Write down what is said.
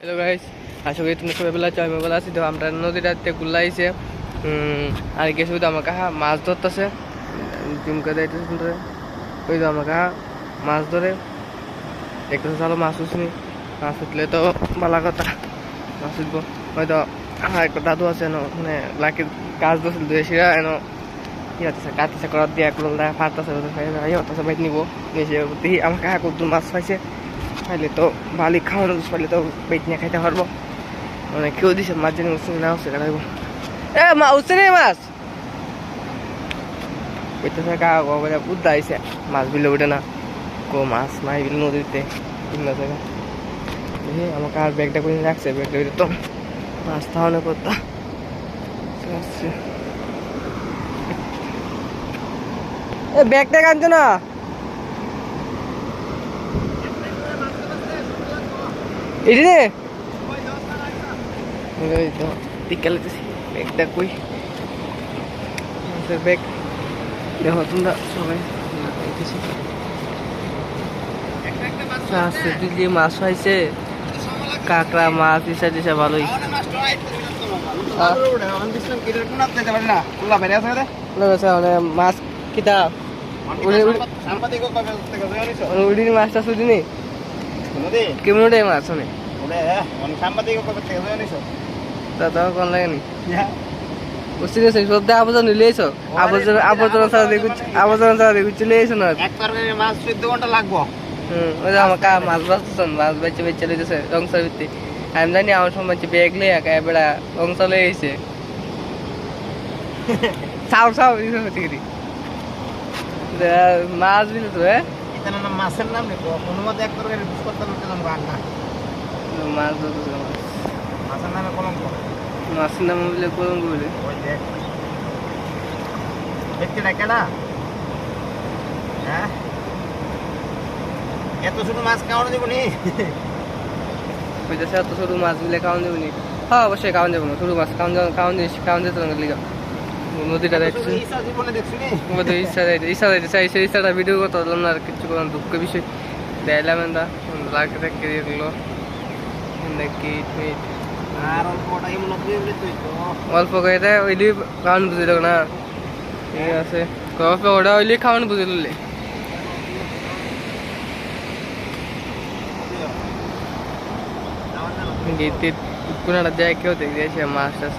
Hello guys, আশা করি তুমি সবাই ভালো আছো। আমি ভালো আছি। তো আমরা নদীটাতে ঘুরলা আইছে আর গেছে ওই তো আমার কাহা মাছ ধরতেছে জুমকা যাইতেছে শুনতে। ওই তো আমার কাহা মাছ ধরে দেখতেছে, চলো মাছ উঠছি, মাছ উঠলে তো ভালো কথা, মাছ উঠবো। হয়তো একটা দাদু আছে মানে লাকির গাছ ধরছিল সেটা এনো হচ্ছে কাটতেছে করার দিয়ে একলো ফাটতেছে হচ্ছে বাইক নিবো নিচে দেখি আমার কাহা কত মাছ পাইছে। খাইলে তো ভালোই খাওয়ানো পাইলে তো পেট নিয়ে খাইতে পারবো। মানে কেউ দিছে মাছ জানি উঠছে না উঠছে কাটাইবো। এ মা উঠছে রে মাছ পেটে কা উদ্দা আইসে মাছ বিলে উঠে না, কো মাছ নাই বিলে নদীতে কিনা জায়গা। আমাকে আর ব্যাগটা করে রাখছে, ব্যাগটা তো মাছ তাহলে করতাম। এ ব্যাগটা কানছে না এটি রে বিকালে ব্যাগটা কই মাছের ব্যাগ দেখো তোমরা সবাই যে মাছ পাইছে কাঁকড়া মাছ ইসা টিসা ভালোই মাছ কিতা উড়িনি মাছটা শুধিনি কেমন ওটাই মাছ শোনে দাদা কোন লাগেনি বুঝতে গেছি সব আবর্জনা নিলে এসো আবর্জনা ছাড়া দেখুন চলে এসো না মাছ 14 ঘন্টা লাগবো। ওই যে আমার মাছ বাঁচতেছেন, মাছ বেচে বেচে লেগেছে রংসার ভিত্তি। আমি জানি আমার সময় ব্যাগ লিয়ে একা বেড়া রংসা লেগে গেছে সাউ সাউ মাছ বিলে তো মাছের নাম নেই কোনো মতে এক তরকারি বুঝ করতাম না মাছ ধরতেছে মাছের নামে কলঙ্ক। মাছের নাম বলে কলঙ্ক বলে ব্যক্তিটা কেনা হ্যাঁ এত ছোট মাছ খাওয়ানো যাবো নি বুঝতেছে এত ছোট মাছ বিলে খাওয়ান যাবো নি? হ্যাঁ অবশ্যই খাওয়ান যাবো না, ছোট মাছ খাওয়ান যেত না লিগা নদীটা দেখছি ইচ্ছা যাইতে চাইছে ইচ্ছাটা ভিডিও করতে পারলাম না আর কিছু করার দুঃখ বিষয় দেখলাম না লাগে থাকে এগুলো নাকি আর অল্পটাই মনে অল্প করে দেয় ওইলি খাওয়ান বুঝিল না, ঠিক আছে অল্প ওটা ওইলি খাওয়ান বুঝিল গীতির কোনটা দেয় কেউ দেখে মাছ টাছ